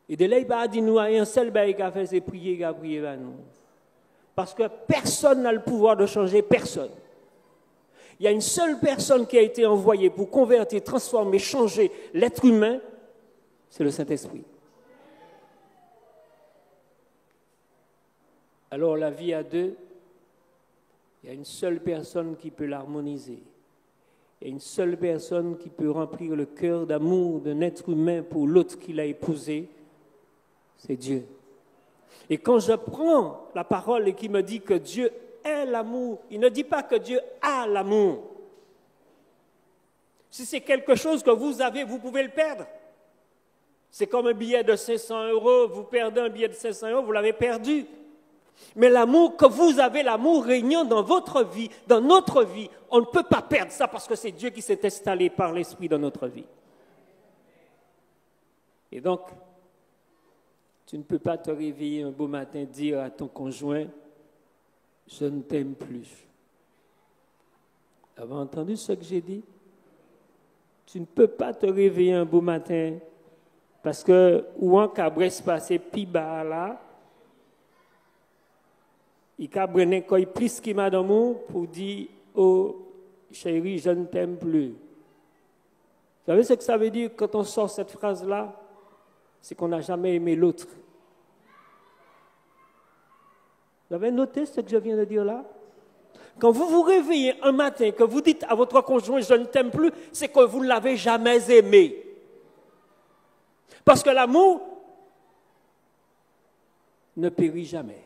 Et de là, il va dire, nous, un seul bail qu'il a fait, c'est prier, à nous. Parce que personne n'a le pouvoir de changer personne. Il y a une seule personne qui a été envoyée pour convertir, transformer, changer l'être humain, c'est le Saint-Esprit. Alors la vie à deux, il y a une seule personne qui peut l'harmoniser. Il y a une seule personne qui peut remplir le cœur d'amour d'un être humain pour l'autre qu'il a épousé, c'est Dieu. Et quand je prends la parole et qui me dit que Dieu est l'amour. Il ne dit pas que Dieu a l'amour. Si c'est quelque chose que vous avez, vous pouvez le perdre. C'est comme un billet de 500 €. Vous perdez un billet de 500 €, vous l'avez perdu. Mais l'amour que vous avez, l'amour régnant dans votre vie, dans notre vie, on ne peut pas perdre ça parce que c'est Dieu qui s'est installé par l'Esprit dans notre vie. Et donc, tu ne peux pas te réveiller un beau matin et dire à ton conjoint, je ne t'aime plus. Vous avez entendu ce que j'ai dit? Tu ne peux pas te réveiller un beau matin parce que, ou en cabresse passé, pi bas là, il cabrenne quand il plus qu'il m'a d'amour pour dire, oh chérie, je ne t'aime plus. Vous savez ce que ça veut dire quand on sort cette phrase-là? C'est qu'on n'a jamais aimé l'autre. Vous avez noté ce que je viens de dire là? Quand vous vous réveillez un matin, que vous dites à votre conjoint « je ne t'aime plus », c'est que vous ne l'avez jamais aimé. Parce que l'amour ne périt jamais.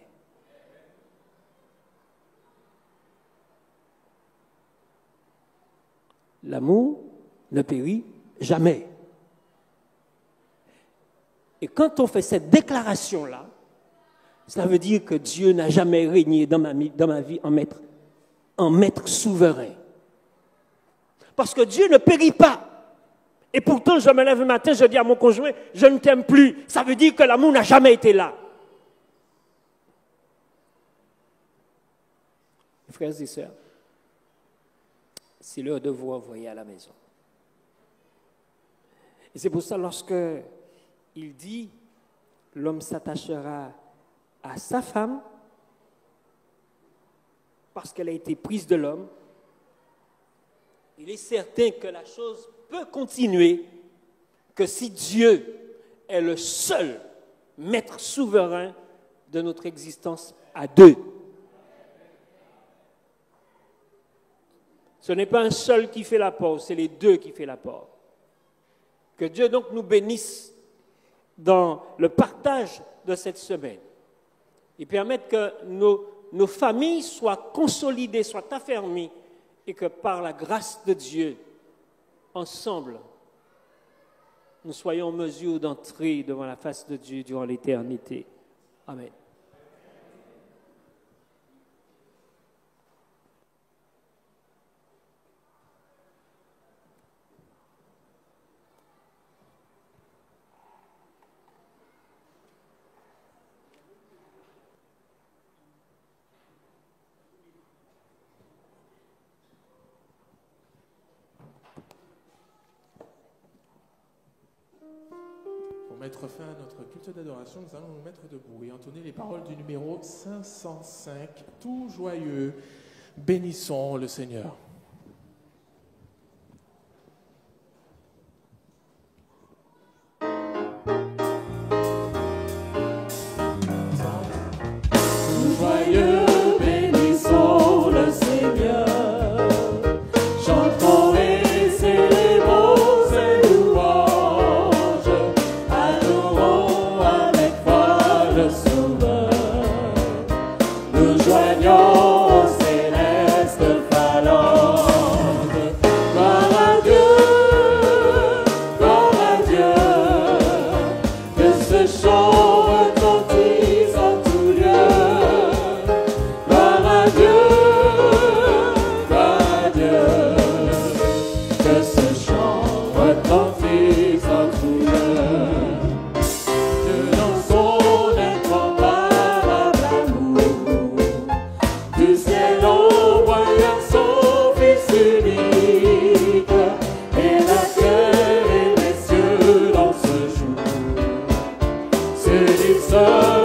L'amour ne périt jamais. Et quand on fait cette déclaration-là, ça veut dire que Dieu n'a jamais régné dans ma vie en maître souverain. Parce que Dieu ne périt pas. Et pourtant, je me lève le matin, je dis à mon conjoint, je ne t'aime plus. Ça veut dire que l'amour n'a jamais été là. Frères et sœurs, c'est l'heure de vous envoyer à la maison. Et c'est pour ça, lorsque il dit, l'homme s'attachera à sa femme, parce qu'elle a été prise de l'homme, il est certain que la chose peut continuer que si Dieu est le seul maître souverain de notre existence à deux. Ce n'est pas un seul qui fait l'apport, c'est les deux qui font l'apport. Que Dieu donc nous bénisse dans le partage de cette semaine et permette que nos familles soient consolidées, soient affermies et que par la grâce de Dieu, ensemble, nous soyons en mesure d'entrer devant la face de Dieu durant l'éternité. Amen. Pour mettre fin à notre culte d'adoration, nous allons nous mettre debout et entonner les paroles du numéro 505, tout joyeux, bénissons le Seigneur.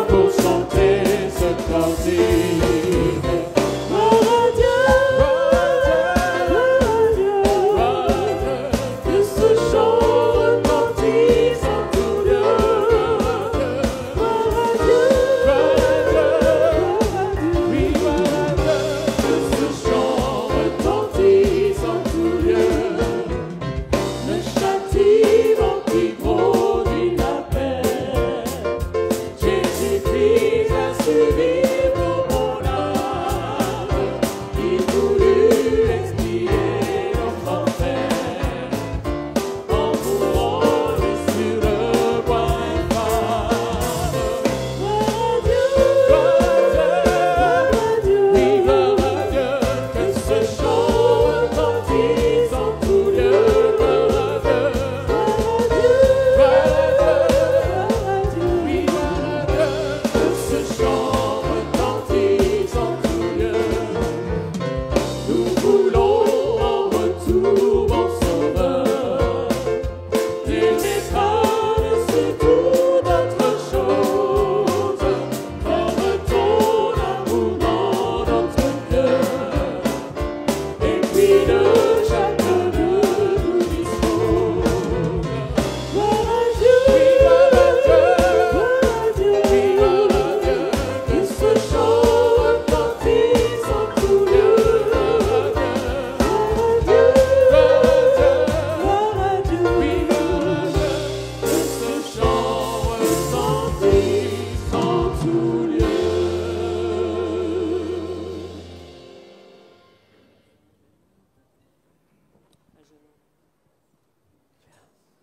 Pour chanter ce cantique,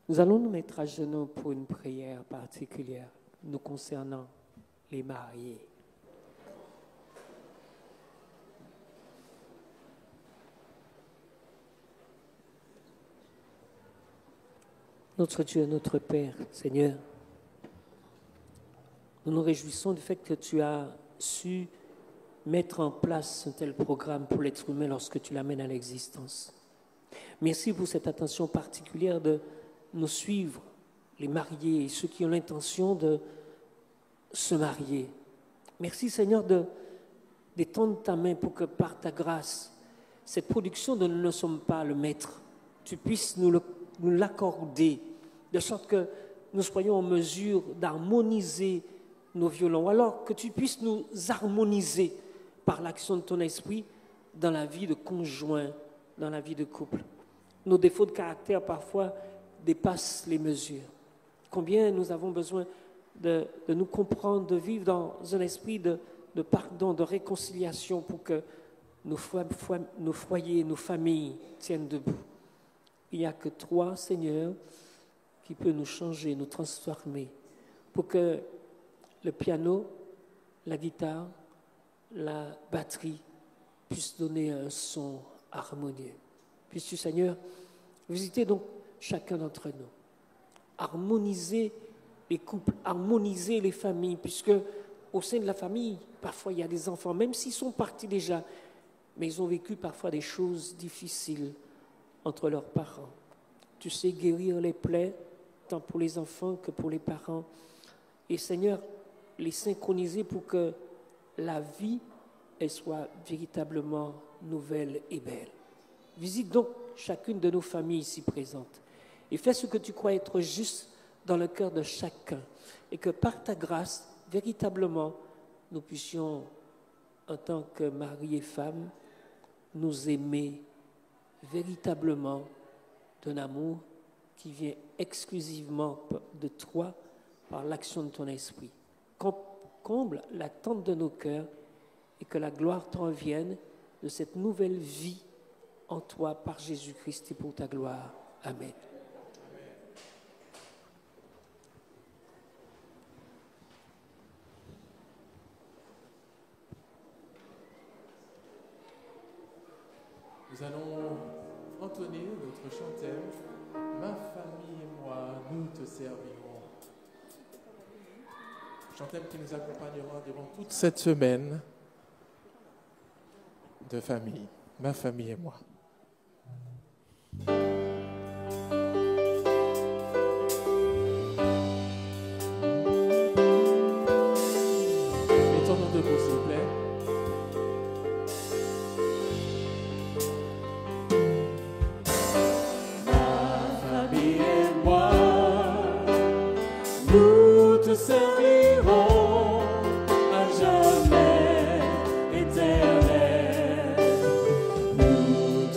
Nous allons nous mettre à genoux pour une prière particulière nous concernant les mariés. Notre Dieu, notre Père, Seigneur, nous nous réjouissons du fait que tu as su mettre en place un tel programme pour l'être humain lorsque tu l'amènes à l'existence. Merci pour cette attention particulière de nous suivre, les mariés et ceux qui ont l'intention de se marier. Merci Seigneur d'étendre ta main pour que par ta grâce, cette production dont nous ne sommes pas le maître, tu puisses nous l'accorder, de sorte que nous soyons en mesure d'harmoniser nos violons, alors que tu puisses nous harmoniser par l'action de ton esprit dans la vie de conjoint, dans la vie de couple. Nos défauts de caractère parfois dépassent les mesures. Combien nous avons besoin de nous comprendre, de vivre dans un esprit de pardon, de réconciliation pour que nos foyers, nos familles tiennent debout. Il n'y a que toi, Seigneur, qui peut nous changer, nous transformer, pour que le piano, la guitare, la batterie puissent donner un son harmonieux. Puisses-tu, Seigneur, visiter donc chacun d'entre nous, harmoniser les couples, harmoniser les familles, puisque au sein de la famille, parfois il y a des enfants, même s'ils sont partis déjà, mais ils ont vécu parfois des choses difficiles entre leurs parents. Tu sais guérir les plaies, tant pour les enfants que pour les parents. Et Seigneur, les synchroniser pour que la vie elle soit véritablement nouvelle et belle. Visite donc chacune de nos familles ici présentes et fais ce que tu crois être juste dans le cœur de chacun et que par ta grâce, véritablement, nous puissions, en tant que mari et femme, nous aimer véritablement d'un amour qui vient exclusivement de toi par l'action de ton esprit. Comble l'attente de nos cœurs et que la gloire t'en vienne de cette nouvelle vie en toi par Jésus-Christ et pour ta gloire. Amen. Nous allons entonner notre chantème « Ma famille et moi, nous te servirons ». Chantème qui nous accompagnera durant toute cette semaine de famille. Ma famille et moi. Mettons-nous debout, s'il vous plaît. Servirons à jamais éternel. Nous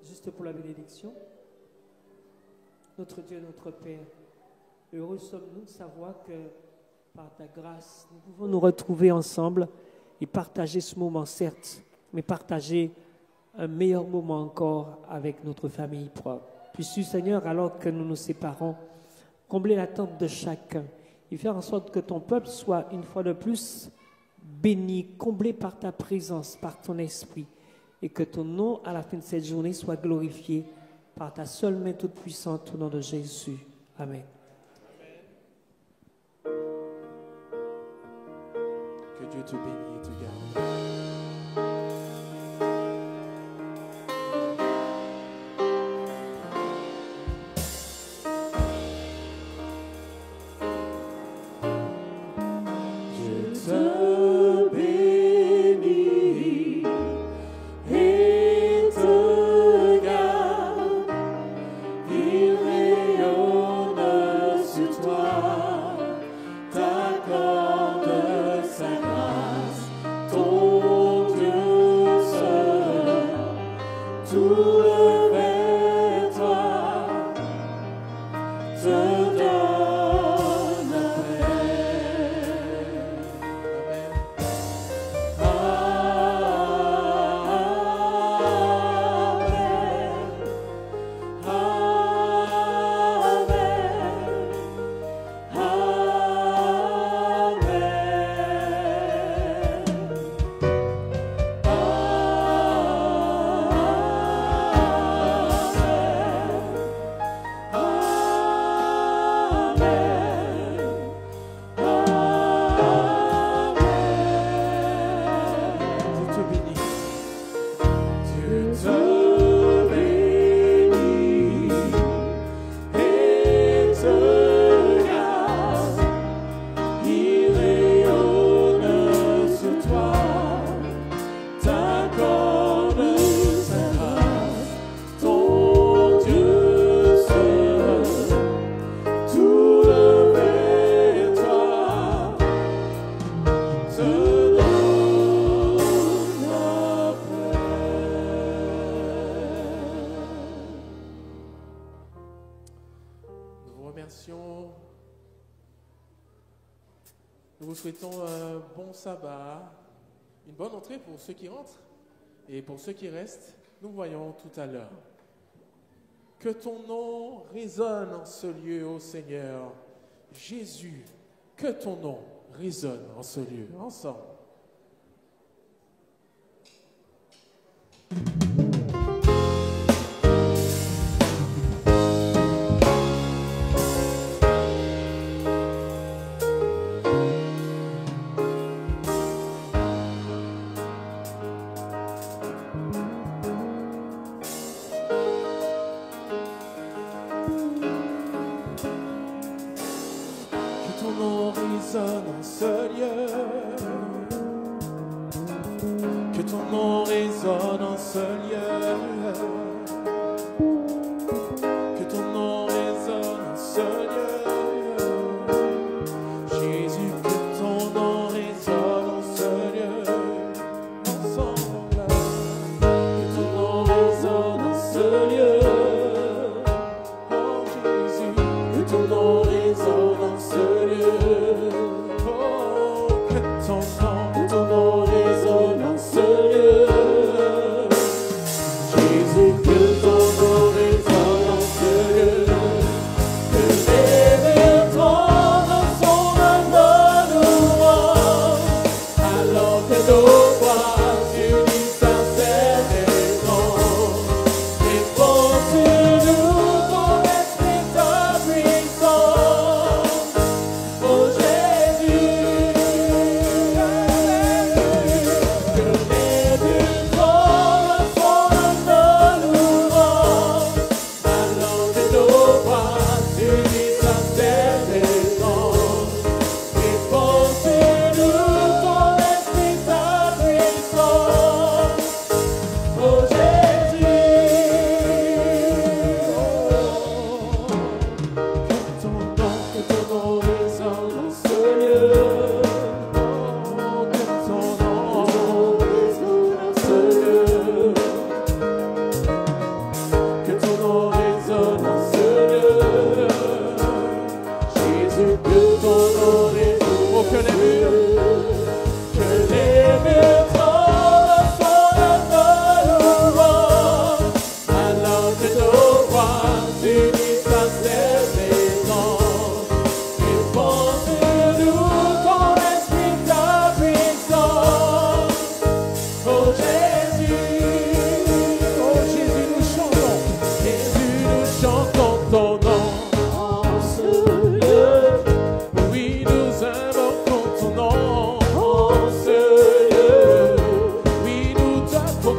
juste pour la bénédiction. Notre Dieu, notre Père, heureux sommes-nous de savoir que par ta grâce, nous pouvons nous retrouver ensemble et partager ce moment, certes, mais partager un meilleur moment encore avec notre famille propre. Puisses-tu, Seigneur, alors que nous nous séparons, combler l'attente de chacun et faire en sorte que ton peuple soit une fois de plus béni, comblé par ta présence, par ton esprit, et que ton nom à la fin de cette journée soit glorifié par ta seule main toute puissante au nom de Jésus. Amen. Que Dieu te bénisse et te garde. Nous vous souhaitons un bon sabbat, une bonne entrée pour ceux qui rentrent et pour ceux qui restent. Nous voyons tout à l'heure. Que ton nom résonne en ce lieu, ô Seigneur. Jésus, que ton nom résonne en ce lieu. Ensemble. Jésus.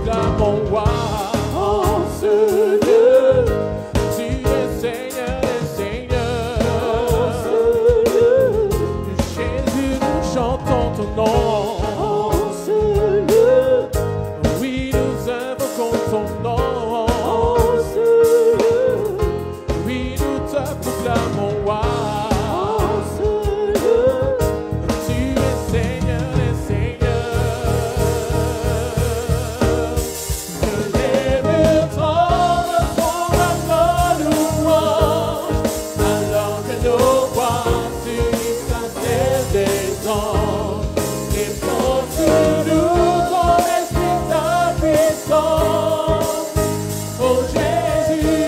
proclame mon roi en ce lieu. Tu es Seigneur des Seigneurs. En ce lieu. Jésus, nous chantons ton nom. En ce lieu. Oui, nous invoquons ton nom. En ce lieu. Oui, nous te proclamons roi. En ce lieu. Tu es Seigneur des Seigneurs. Que les murs tremblent pour notre louange, alors que nos voix s'unissent à celles des anges. Réponds sur nous ton esprit ta puissance. Oh Jésus,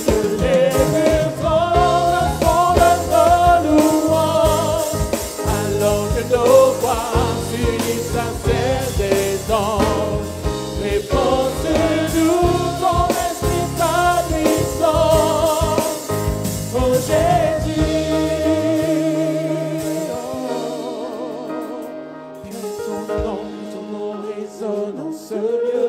que les murs tremblent pour notre louange, alors que nos voix s'unissent à celles des anges. Réponds sur nous ton esprit ta puissance. Oh Jésus, que ton nom résonne en ce lieu.